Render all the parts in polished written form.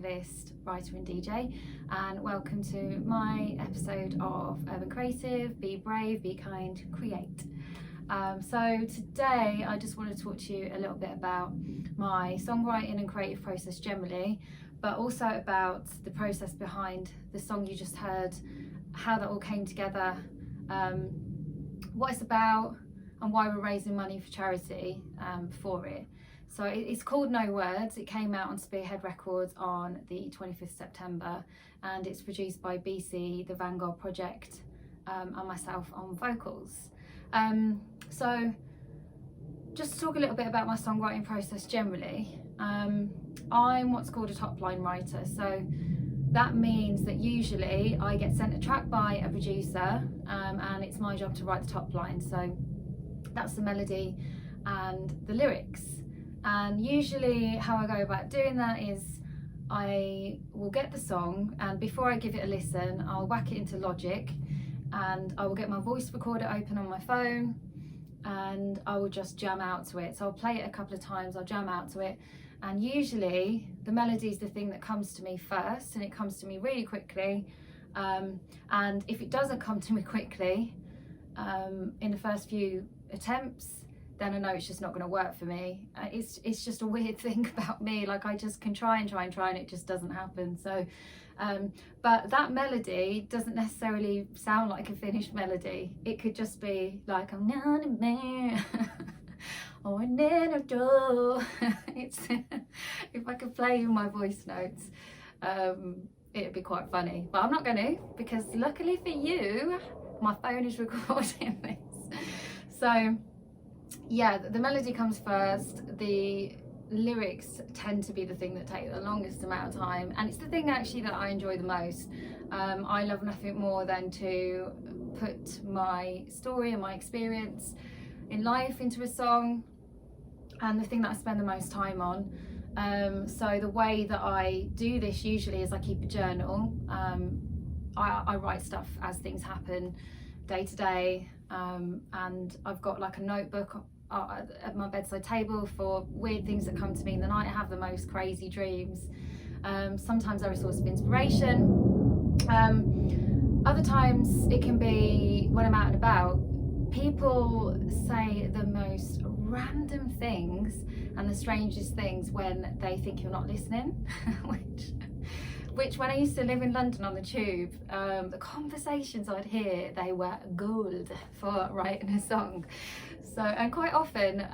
vocalist, writer and DJ, and welcome to my episode of Urban Creative, Be Brave, Be Kind, Create. So today I just want to talk to you a little bit about my songwriting and creative process generally, but also about the process behind the song you just heard, how that all came together, what it's about, and why we're raising money for charity for it. So it's called No Words. It came out on Spearhead Records on the 25th September, and it's produced by BC, the Vanguard Project, and myself on vocals. So just to talk a little bit about my songwriting process generally, I'm what's called a topline writer. So that means that usually I get sent a track by a producer, and it's my job to write the top line. So that's the melody and the lyrics. And usually how I go about doing that is I will get the song, and before I give it a listen, I'll whack it into Logic, and I will get my voice recorder open on my phone, and I will just jam out to it. So I'll play it a couple of times, I'll jam out to it, and usually the melody is the thing that comes to me first, and it comes to me really quickly. And if it doesn't come to me quickly in the first few attempts, then I know it's just not going to work for me. It's just a weird thing about me. Like, I just can try and it just doesn't happen. So but that melody doesn't necessarily sound like a finished melody. It could just be like, I'm not a man or an door. It's if I could play you my voice notes, it'd be quite funny, but I'm not going to, because luckily for you my phone is recording this. So yeah, the melody comes first. The lyrics tend to be the thing that take the longest amount of time, and it's the thing actually that I enjoy the most. I love nothing more than to put my story and my experience in life into a song, and the thing that I spend the most time on. So the way that I do this usually is I keep a journal. I write stuff as things happen day to day, and I've got like a notebook at my bedside table for weird things that come to me in the night. I have the most crazy dreams. Sometimes they're a source of inspiration. Other times it can be when I'm out and about. People say the most random things and the strangest things when they think you're not listening, which when I used to live in London on the tube, the conversations I'd hear, they were gold for writing a song. So, and quite often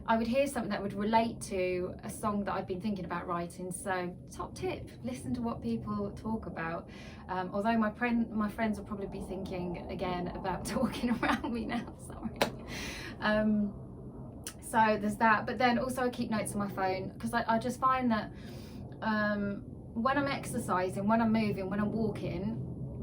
I would hear something that would relate to a song that I'd been thinking about writing. So top tip, listen to what people talk about. Although my friends will probably be thinking again about talking around me now, sorry. So there's that, but then also I keep notes on my phone, because I just find that when I'm exercising, when I'm moving, when I'm walking,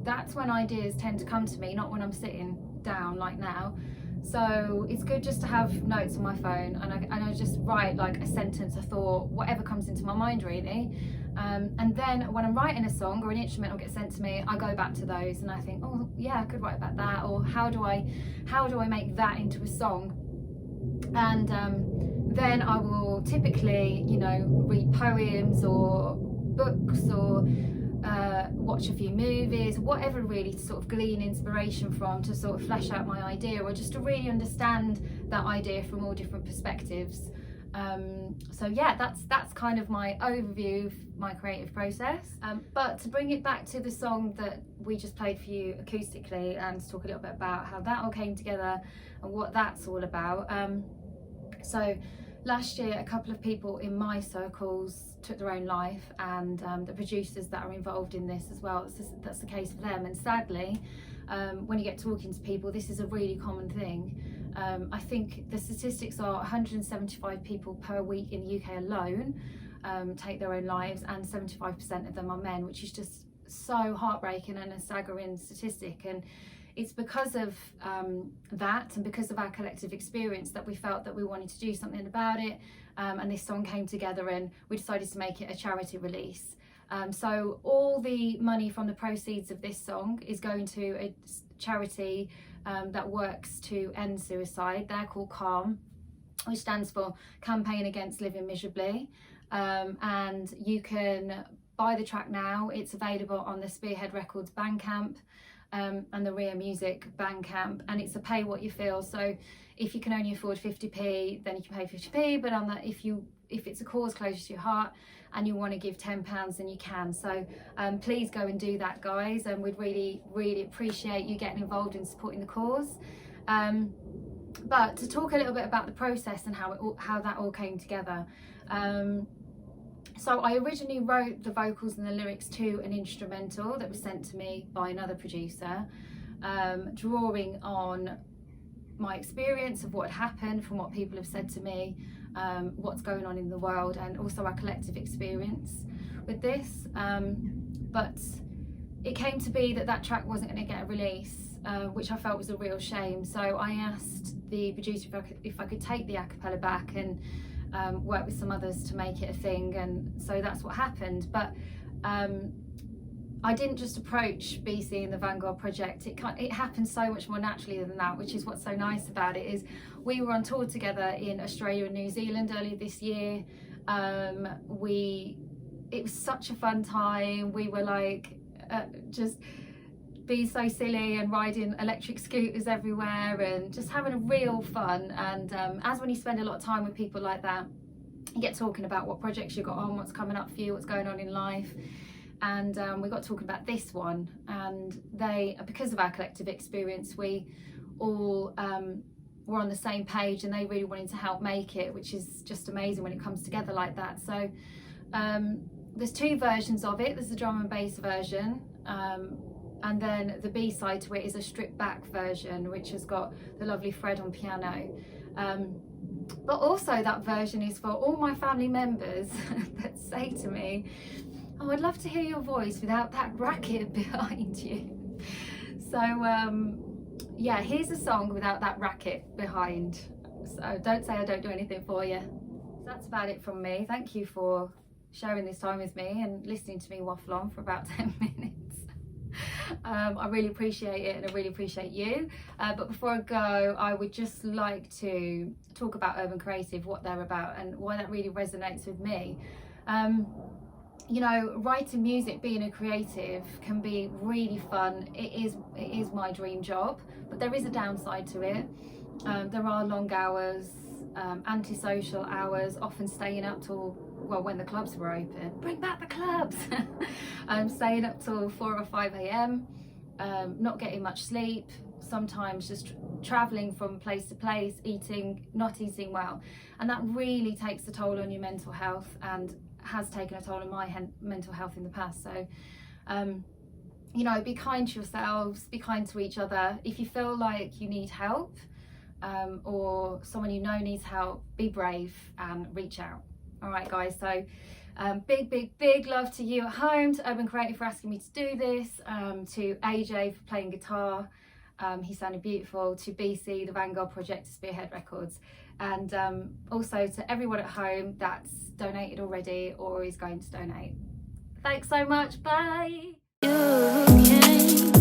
that's when ideas tend to come to me, not when I'm sitting down like now. So it's good just to have notes on my phone, and I just write like a sentence, a thought, whatever comes into my mind really. And then when I'm writing a song or an instrumental gets sent to me, I go back to those and I think, oh yeah, I could write about that, or how do I make that into a song? And then I will typically, read poems or books, or watch a few movies, whatever really, to sort of glean inspiration from, to sort of flesh out my idea, or just to really understand that idea from all different perspectives. So yeah, that's kind of my overview of my creative process. But to bring it back to the song that we just played for you acoustically, and to talk a little bit about how that all came together and what that's all about. So last year, a couple of people in my circles took their own life, and the producers that are involved in this as well, that's the case for them. And sadly, when you get talking to people, this is a really common thing. I think the statistics are 175 people per week in the UK alone take their own lives, and 75% of them are men, which is just so heartbreaking and a staggering statistic. And it's because of that, and because of our collective experience, that we felt that we wanted to do something about it, and this song came together, and we decided to make it a charity release. So all the money from the proceeds of this song is going to a charity that works to end suicide. They're called CALM, which stands for Campaign Against Living Miserably. And you can buy the track now. It's available on the Spearhead Records Bandcamp and the Riya Music Bandcamp, and it's a pay what you feel. So if you can only afford 50p, then you can pay 50p, but on that, if it's a cause close to your heart and you want to give £10, then you can. So please go and do that, guys, and we'd really appreciate you getting involved in supporting the cause. But to talk a little bit about the process and how that all came together. So I originally wrote the vocals and the lyrics to an instrumental that was sent to me by another producer, drawing on my experience of what had happened, from what people have said to me, what's going on in the world, and also our collective experience with this. But it came to be that track wasn't going to get a release, which I felt was a real shame. So I asked the producer if I could take the a cappella back and work with some others to make it a thing, and so that's what happened. But I didn't just approach BC and the Vanguard Project. It happened so much more naturally than that, which is what's so nice about it. Is we were on tour together in Australia and New Zealand earlier this year. It was such a fun time. We were like just being so silly and riding electric scooters everywhere and just having a real fun. And as when you spend a lot of time with people like that, you get talking about what projects you got on, what's coming up for you, what's going on in life. And we got talking about this one, and because of our collective experience, we all were on the same page, and they really wanted to help make it, which is just amazing when it comes together like that. So there's two versions of it. There's the drum and bass version, and then the B-side to it is a stripped back version, which has got the lovely Fred on piano. But also that version is for all my family members that say to me, "Oh, I'd love to hear your voice without that racket behind you." So yeah, here's a song without that racket behind. So don't say I don't do anything for you. So that's about it from me. Thank you for sharing this time with me and listening to me waffle on for about 10 minutes. I really appreciate it, and I really appreciate you. But before I go, I would just like to talk about Urban Creative, what they're about, and why that really resonates with me. You know, writing music, being a creative, can be really fun. It is my dream job, but there is a downside to it. There are long hours, antisocial hours, often staying up till, well, when the clubs were open. Bring back the clubs! Staying up till 4 or 5 a.m, not getting much sleep, sometimes just travelling from place to place, not eating well. And that really takes a toll on your mental health, and has taken a toll on my mental health in the past. So you know, be kind to yourselves, be kind to each other. If you feel like you need help, or someone you know needs help, be brave and reach out. All right, guys, so big love to you at home, to Urban Creative for asking me to do this, to AJ for playing guitar, he sounded beautiful, to BC, the Vanguard Project, to Spearhead Records, and also to everyone at home that's donated already or is going to donate. Thanks so much, bye! You came,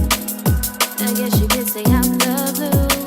I guess you could say I'm the blue.